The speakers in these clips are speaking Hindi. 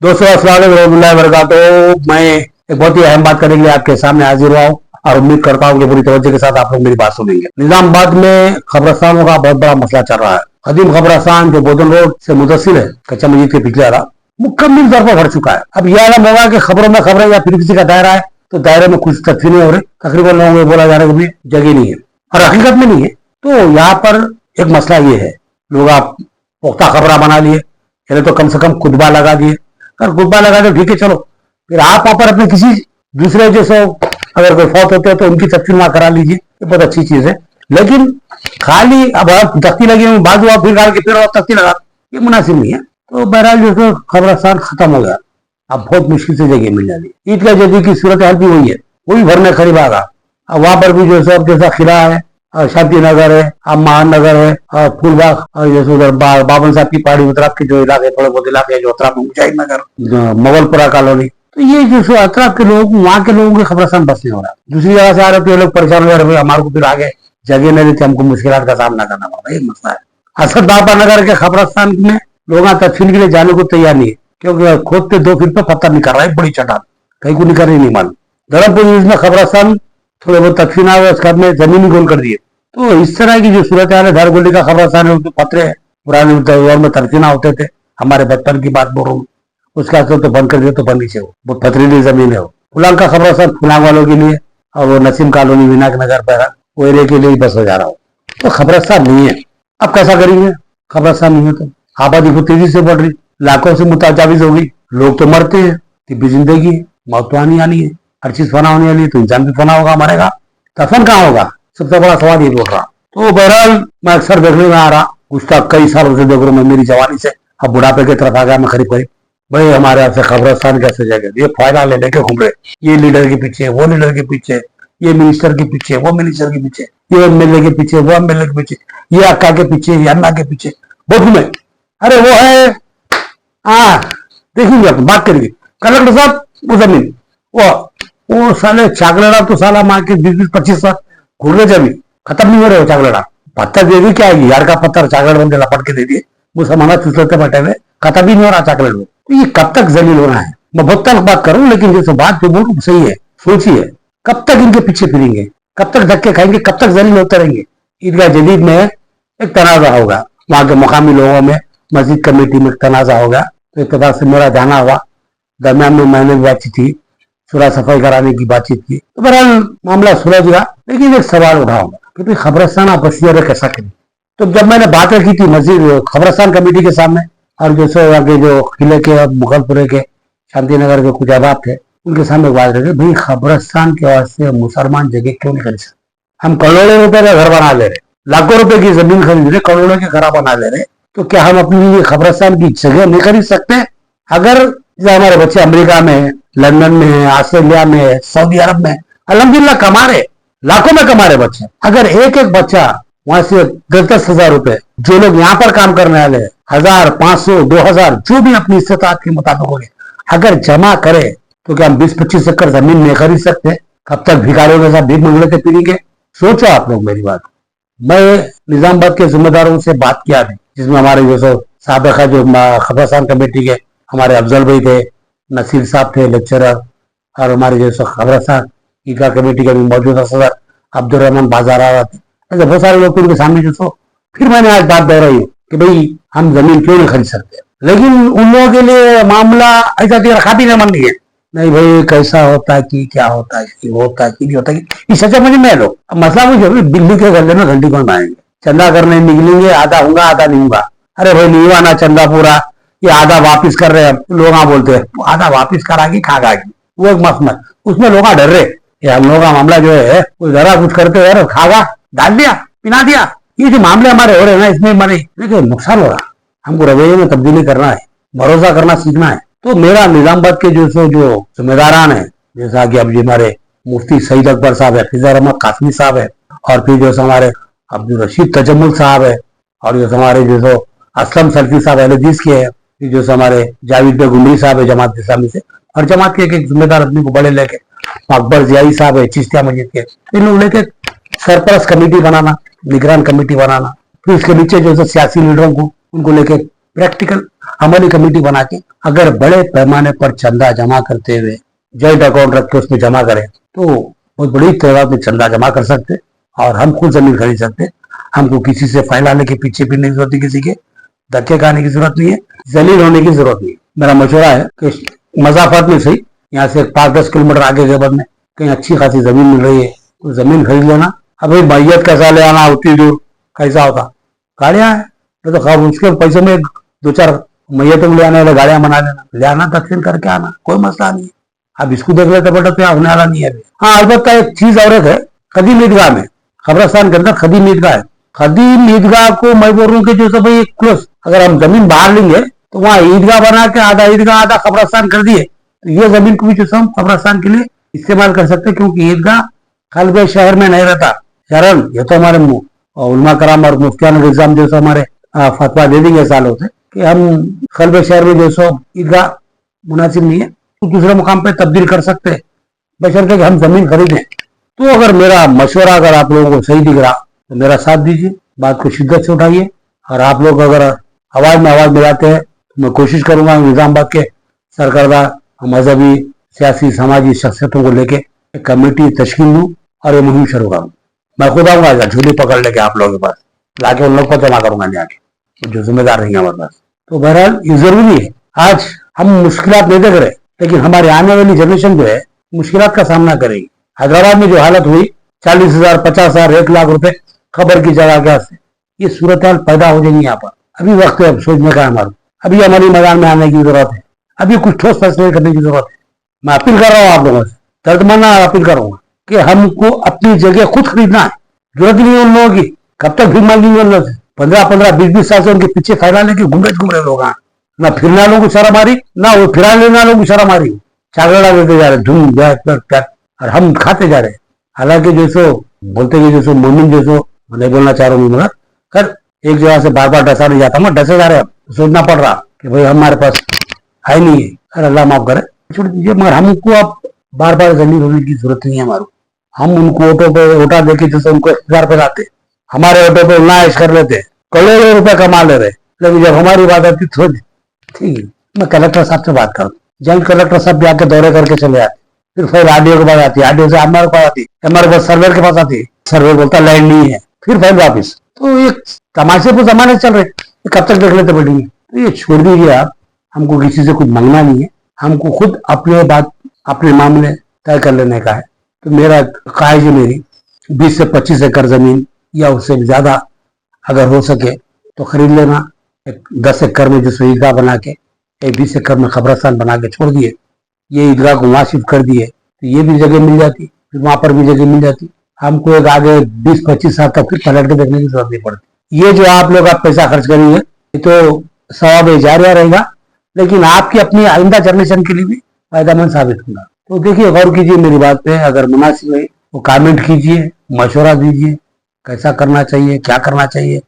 दोस्तों अस्सलाम वालेकुम रहमतुल्लाहि व बरकातुहू। मैं एक बहुत ही अहम बात करने के लिए आपके सामने हाजिर हुआ हूँ और उम्मीद करता हूँ कि पूरी तवज्जो के साथ आप लोग मेरी बात सुनेंगे। निजामाबाद में खबरस्तानों का बहुत बड़ा मसला चल रहा है। कदीम खबरस्तान जो बोधन रोड से मुदस्सिर है, कच्चा मस्जिद के पिछले वाला, मुकम्मल तौर पर भर चुका है। अब यह आलम होगा कि खबरों में खबरें या फिर किसी का दायरा है तो दायरे में कुछ तस्वीरें हो रही, तकरीबन लोगों को बोला जा रहा है कि जगह नहीं है और हकीकत में नहीं है। तो यहाँ पर एक मसला ये है, लोग आप पुख्ता खबरा बना लिए, चले तो कम से कम खुतबा लगा दिए। अगर खुतबा लगा दो ठीक है, चलो फिर आप वहां पर अपने किसी दूसरे जैसे अगर कोई फौत होते हो तो उनकी तस्वीर वहां करा लीजिए, ये बहुत अच्छी चीज है। लेकिन खाली अब आप तख्ती लगी बाजू आप फिर डाल के फिर आप तख्ती लगा, ये मुनासिब नहीं है। तो बहरहाल जो खबरस्तान खत्म हो गया, अब बहुत मुश्किल से जगह मिल जाती है। ईद का जदी की सूरत हाल भी वही है, वही भरने करीब आ गया। अब वहां पर भी जो सब जैसा खिला है और शांति नगर है, अब महानगर है और फूलबाग और जैसे उधर बाबन साहब की पहाड़ी उतराब के जो इलाके, थोड़े बहुत इलाके जो उतराब में मुजाहिद नगर, मोगलपुरा कॉलोनी, तो ये जो अतराब के लोग, वहाँ के लोगों के खबरस्तान बस नहीं हो रहा। दूसरी जगह से आ रहे थे लोग परेशान हो रहे, हमारे को फिर आगे जगह नहीं देते, हमको मुश्किल का सामना करना पड़ता है, ये मसला है। असद बाबा नगर के खबरस्तान में लोग तदफीन के लिए जाने को तैयार नहीं है, क्योंकि खोदते 2 फीट पे पत्थर निकल रहा है, बड़ी चट्टान, कहीं को निकल नहीं मालूम। धर्मपुर में खबरस्तान थोड़े बहुत तदफीन आ गए, उसके बाद में जमीन गोल कर दिए। तो इस तरह की जो सूरत है, धारगोली का खबरस्तान है, पत्रे पुराने दौर में तदफीना होते थे, हमारे बचपन की बात बोल रहा हूँ, उसका असर तो बंद कर दिया, तो बंद ही से वो पथरीली जमीन है। वो फुलांग का खबरस्तान फुलांग वालों के लिए, और वो नसीम कॉलोनी विनायक नगर पर वो एरिया के लिए बस हो जा रहा हो, तो खबरस्तान नहीं है। अब कैसा करेंगे, खबरस्तान नहीं है तो आबादी को तेजी से बढ़ रही, लाखों से मुताजाविज होगी, लोग तो मरते हैं, तिब्बी जिंदगी है, मौत तो आनी आनी है, हर चीज फना होने वाली है, तो इंसान भी फना होगा, मरेगा, दफन कहाँ होगा, सबसे बड़ा सवाल ये बोल रहा। तो बहरहाल मैं अक्सर देखने में आ रहा, कुछ कई सालों से देख रहा हूँ मैं, मेरी जवानी से अब बुढ़ापे की तरफ आ गया मैं करीब करीब। भाई हमारे आपसे खबरस्तान कैसे जाएगा, ये फायदा ले लेके घूम रहे, ये लीडर के पीछे, वो लीडर के पीछे, ये मिनिस्टर के पीछे, वो मिनिस्टर के पीछे, ये एमएलए के पीछे, वो एमएलए के पीछे, ये अक्का के पीछे, ये अन्ना के पीछे, बहुत घूमे। अरे वो है, हाँ देखेंगे आप, बात करेंगे कलेक्टर साहब, वो जमीन वो साले चाकलेड़ा तो साला मार के 20-25 साल घूर रहे, जमीन खत्म नहीं हो रहे हो। चाकलेड़ा पत्थर दे दी, क्या है यार का पत्थर, चाकलेट बंदे लपट के दे दिए, मुसलमान चुसलते बैठे हुए, खत्म भी नहीं हो रहा चाकलेट में। तो ये कब तक जलील होना है, मैं बहुत तक बात करूं, लेकिन जैसे बात जो बोलूं सही है, सोचिए कब तक इनके पीछे फिरेंगे, कब तक धक्के खाएंगे, कब तक जलील होते रहेंगे। ईदगाह जदीद में एक तनाजा होगा, वहां के मुकामी लोगों में, मस्जिद कमेटी में तनाजा होगा, तो इत्तेफाक से मेरा जाना हुआ, दरमियान में मैंने भी बातचीत की, सुलह सफाई कराने की बातचीत की, तो बहरहाल मामला सुलझ गया। लेकिन एक सवाल उठा होगा कि भाई खबरस्तान आप बसियर कैसा करें। तो जब मैंने बातें की थी मस्जिद खबरस्तान कमेटी के सामने, और जो सो आगे जो किले के और मुगलपुरे के शांति नगर के कुछ अहबाब थे, उनके सामने बात रहे, भाई खबरस्तान के वास्ते मुसलमान जगह क्यों नहीं खरीद सकते। हम करोड़ों रुपए का घर बना ले रहे, लाखों रुपए की जमीन खरीद रहे, करोड़ों के घर बना ले रहे, तो क्या हम अपने लिए खबरस्तान की जगह नहीं खरीद सकते। अगर हमारे बच्चे अमेरिका में, लंदन में, ऑस्ट्रेलिया में, सऊदी अरब में अल्हम्दुलिल्लाह कमा रहे, लाखों में कमा रहे बच्चे, अगर एक एक बच्चा वहां से 10-10 हजार रुपए, जो लोग यहाँ पर काम करने वाले 1000, 500, 2000, जो भी अपनी इस्तेताअत के मुताबिक हो, अगर जमा करे, तो क्या हम 20-25 एकड़ जमीन नहीं खरीद सकते। कब तक भिखारियों के साथ भीख मंगलते फिरेंगे। सोचो आप लोग मेरी बात। मैं निजामाबाद के जिम्मेदारों से बात किया थी, जिसमें हमारे जो साबिका जो खबरस्तान कमेटी के हमारे अफजल भाई थे, नसीर साहब थे लेक्चरर, और हमारे जो खबरस्तान ईदगाह कमेटी के भी मौजूदा सदर अब्दुल रहमान बाजार आ रहा थे, ऐसे बहुत सारे लोग उनके सामने जो फिर मैंने आज बात दोहराई कि भाई हम जमीन क्यों नहीं खरीद सकते। लेकिन उन लोगों के लिए मामला ऐसा रखा भी नहीं, नहीं है, नहीं भाई कैसा होता है कि क्या होता है कि होता है कि नहीं होता है, इस अच्छा मुझे मैं लो। अब मसला मुझे दिल्ली के गले में घंटी कौन आएंगे, चंदा करने निकलेंगे, आधा होगा आधा नहीं होगा। अरे भाई नहीं हुआ ना चंदा पूरा, ये आधा वापिस कर रहे हैं, लोग बोलते हैं आधा वापिस करागी खागागी, वो एक मसला, उसमें लोग डर रहे, हम लोगों का मामला जो है वो जरा कुछ करते हैं, खागा डाल दिया पिना दिया, ये जो मामले हमारे हो रहे हैं ना, इसमें हमारे देखिए नुकसान हो रहा। हमको रवैये में तब्दीली करना है, भरोसा करना सीखना है। तो मेरा निजामाबाद के जो जिम्मेदारान है, जैसा कि अब हमारे मुफ्ती सईद अकबर साहब है, खिजर अहमद कासमी साहब है, और फिर जो हमारे अब्दुल रशीद तजम्मुल साहब है, और जो हमारे जो असलम सल्फी साहब अहलदीस के है, जो हमारे जावेद बे गुमरी साहब है जमात इस्लामी से, और जमात के एक जिम्मेदार आदमी को बड़े लेके अकबर जियाई साहब है चिश्तिया मस्जिद के, इन लोग लेके सरपरस्त कमेटी बनाना, निगरान कमेटी बनाना, फिर इसके नीचे जो सियासी लीडरों को उनको लेके प्रैक्टिकल हमारी कमेटी बना के अगर बड़े पैमाने पर चंदा जमा करते हुए जॉइंट अकाउंट रख के उसमें जमा करें तो बहुत बड़ी तादाद में चंदा जमा कर सकते और हम खुद जमीन खरीद सकते। हमको किसी से फैलाने के पीछे भी नहीं जरूरत, किसी के धक्के खाने की जरूरत नहीं है, जलील होने की जरूरत नहीं। मेरा मशवरा है कि मजाफत में सही यहाँ से 5-10 किलोमीटर आगे के बाद में कहीं अच्छी खासी जमीन मिल रही है तो जमीन खरीद लेना। अभी मैयत कैसा ले आना उतनी दूर कैसा होता, गाड़ियां है तो उसके पैसे में 2-4 मैयतों को ले आने वाले गाड़ियां बना लेना, ले आना तकसीम करके आना, कोई मसला नहीं है। अब इसको देख लेते बेटा तो होने वाला नहीं है अभी। हाँ अलबत्ता एक चीज और है, खदीम ईदगाह में खबरस्तान के अंदर खदीम ईदगाह है। खदीम ईदगाह को मैं बोल रहा हूँ कि जो सब भाई क्लोज अगर हम जमीन बाहर लेंगे तो वहाँ ईदगाह बना के आधा ईदगाह आधा खबरस्तान कर दिए तो ये जमीन को भी जो हम खबरस्तान के लिए इस्तेमाल कर सकते, क्योंकि ईदगाह खलबे शहर में नहीं रहता। शहरन ये तो हमारे उलमा कराम और मुफ्तियान निजाम जो हमारे फतवा दे देंगे सालों से कि हम खलबे शहर में जो सो ईदगाह मुनासिब नहीं है तो दूसरे मुकाम पे तब्दील कर सकते हैं, बशर्ते कि हम जमीन खरीदें। तो अगर मेरा मशवरा अगर आप लोगों को सही दिख रहा तो मेरा साथ दीजिए, बात को शिद्दत से उठाइए। और आप लोग अगर आवाज में आवाज मिलाते हैं तो मैं कोशिश करूंगा निजामाबाद के सरकर्दा मजहबी सियासी समाजी शख्सियतों को लेके एक कमेटी तश्कील दूं और ये मुहिम शुरू करूँ। मैं खुद आऊंगा झूली पकड़ लेके आप लोगों के पास लाके उन लोग को जमा करूंगा जाके जो जिम्मेदार रहेंगे हमारे पास। तो बहरहाल ये जरूरी है। आज हम मुश्किलात नहीं देख रहे लेकिन हमारे आने वाली जनरेशन जो है मुश्किलात का सामना करेगी। हैदराबाद में जो हालत हुई 40,000 50,000 1 लाख रुपए खबर की जगह क्या से ये सूरत हाल पैदा हो जाएंगी यहाँ पर। अभी वक्त है सोचने का हमारा, अभी हमारी मैदान में आने की जरूरत है, अभी कुछ ठोस फैसले करने की जरूरत है। मैं अपील कर रहा हूँ आप लोगों से, दर्दमंदा अपील करूंगा कि हमको अपनी जगह खुद खरीदना है। जरूरत नहीं है उन लोगों की, कब तक भीख मांगेंगे उन लोगों से। 15-15 20-20 साल से उनके पीछे फैला लेके घूम रहे लोग, ना फिरने वालों को शर्म आ रही ना वो फिरा लेने वालों को शर्म आ रही। चागड़ा देते जा रहे धूम प्यार और हम खाते जा रहे। हालांकि जैसो बोलते कि जैसो मोमिन जैसो नहीं बोलना चाह रहा हूँ मगर कर एक जगह से बार बार डसा नहीं जाता, मैं डसे जा रहे हैं। सोचना पड़ रहा कि भाई हमारे पास है नहीं है, अरे अल्लाह माफ करे छोड़ दीजिए। मगर हमको अब बार बार जलील होने की जरूरत नहीं है हमारे। हम उनको ऑटो पे उठा देके जैसे उनको 1000 पे लाते, हमारे ऑटो पे नाइश कर लेते, करोड़ों रुपए कमा ले रहे, लेकिन जब हमारी बात आती तो ठीक है। मैं कलेक्टर साहब से बात करूँ, जॉइंट कलेक्टर साहब भी आके दौरे करके चले आते, फिर फाइल आरडीओ के पास आती है, आरडीओ से हमारे पास आती है, हमारे पास सर्वेयर के पास आती है, सर्वेयर बोलता लैंड नहीं है, फिर फाइल वापिस। तो ये तमाशे पर जमाने चल रहे, कब तक देख लेते बैठेंगे। तो ये छोड़ दीजिए आप, हमको किसी से कुछ मांगना नहीं है, हमको खुद अपने बात अपने मामले तय कर लेने का है। तो मेरा ख्वाहिश है मेरी 20 से 25 एकड़ जमीन या उससे ज्यादा अगर हो सके तो खरीद लेना। 10 एकड़ में जो ईदगाह बना के 20 एकड़ में खबरस्तान बना के छोड़ दिए, ये ईदगाह को वहां शिफ्ट कर दिए तो ये भी जगह मिल जाती, फिर वहां पर भी जगह मिल जाती। हमको एक आगे 20-25 साल तक फिर पलट के देखने की जरूरत नहीं पड़ती। ये जो आप लोग आप पैसा खर्च करेंगे ये तो सवाब जारिया रहेगा, लेकिन आपकी अपनी आइंदा जनरेशन के लिए भी फायदेमंद साबित होगा। तो देखिए गौर कीजिए मेरी बात पे, अगर मुनासिब है वो कमेंट कीजिए, मशवरा दीजिए कैसा करना चाहिए, क्या करना चाहिए,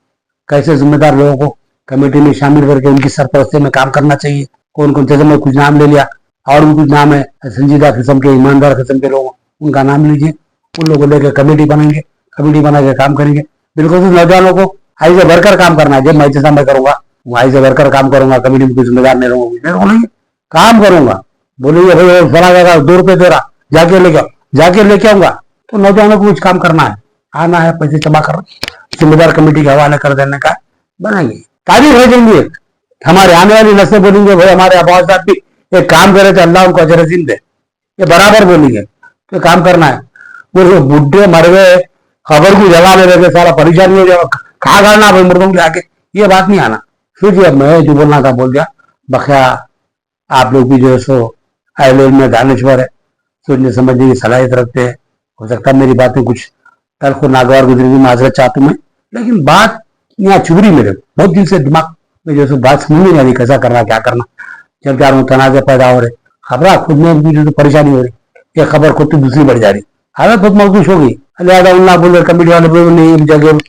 कैसे जिम्मेदार लोगों को कमेटी में शामिल करके उनकी सरपरस्ती में काम करना चाहिए। कौन कौन जैसे मैं कुछ नाम ले लिया और भी कुछ नाम है संजीदा किस्म के ईमानदार किस्म के लोग, उनका नाम लीजिए, उन लोगों को लेकर कमेटी बनाएंगे, कमेटी बना के काम करेंगे। बिल्कुल नौजवानों को आई से भरकर काम करना है। जब मैं जैसा मैं करूंगा वो आई से भरकर काम करूंगा, कमेटी में कोई जिम्मेदार नहीं रहूंगा, काम करूंगा। बोलेंगे भाई फला जगह 2 रुपए दे रहा जाके लेके आऊंगा। तो नौजवानों को कुछ काम करना है, आना है, पैसे जमा करना, जिम्मेदार कमेटी के हवाले कर देने का बनाएंगे। तारीफ भेजेंगे, हमारे आने वाली नस्लें बोलेंगे भाई हमारे आवाज साहब भी एक काम करे तो अल्लाह उनको अजर अजीम दे, ये बराबर बोलेंगे। तो काम करना है। वो बुढ़े मर गए खबर को जगा ले रहे सारा परेशानी हो जाएगा, खा गाड़ना भाई मुर्दों के आके, ये बात नहीं आना। फिर अब मैं जो बोलना था बोल दिया। बखया आप लोग भी जो है सो अहले में दानिश्वर है, सोचने समझने की सलाहियत रखते हैं। हो सकता है मेरी बातें कुछ तल्ख नागवार गुजरी हुई, माजरत चाहता हूं मैं, लेकिन बात यहाँ चुभरी मेरे बहुत दिन से दिमाग में जो बात समझ नहीं आ रही कैसा करना क्या करना। जब जा रहा हूँ तनाजे पैदा हो रहे, खबर खुद में भी जो परेशानी हो रही, एक खबर खुद तो दूसरी बढ़ जा रही, हालत बहुत मजबूत हो गई। लिहाजा उन्ना बोले कमेटी वाले बोले नहीं जगह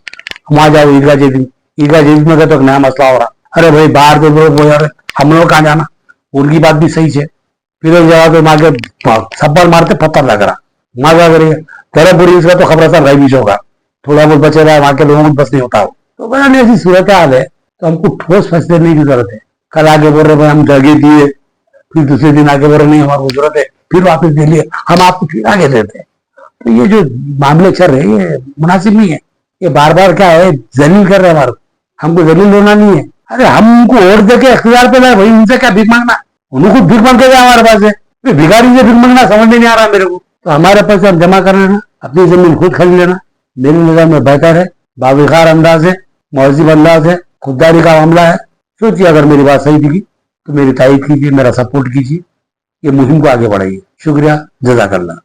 वहां जाओ ईदगाह जदीद में गए तो नया मसला हो रहा। अरे भाई बाहर तो लोग यार हम लोग कहाँ जाना, उनकी बात भी सही है। फिर एक जगह पे माँ के थप्पड़ मारते पत्थर लग रहा, माँ क्या करेगा तेरे पूरी इसका तो खबर रही भी होगा, थोड़ा बहुत बचे रहा, वहां के लोगों को बस नहीं होता हो। तो बड़ा नहीं ऐसी सूरत हाल है, तो हमको ठोस फैसले लेने की जरूरत है। कल आगे बोल रहे भाई हम जगह दिए, फिर दूसरे दिन आगे बोल रहे नहीं हमारी जरूरत है, फिर वापस दे लिए, हम आपको फिर आगे देते हैं। तो ये जो मामले चल रहे हैं ये मुनासिब नहीं है। ये बार बार क्या है, जलील कर रहे हैं हमारे, हमको जलील होना नहीं है। अरे हमको वोट देके इख्तियार पे लाए भाई, उनसे क्या भीख मांगना, उनको भीख मांग के हमारे पास है, भिखारी से भीख मांगना समझ में नहीं आ रहा मेरे को। तो हमारे पैसे हम जमा कर लेना, अपनी जमीन खुद खरीद लेना, मेरी नजर में बेहतर है, बाविकार अंदाज है, मौजिब अंदाज है, खुददारी का मामला है। सोचिए अगर मेरी बात सही दिखी तो मेरी तारीफ कीजिए, मेरा सपोर्ट कीजिए, ये मुहिम को आगे बढ़ाइए। शुक्रिया, जज़ाकल्लाह।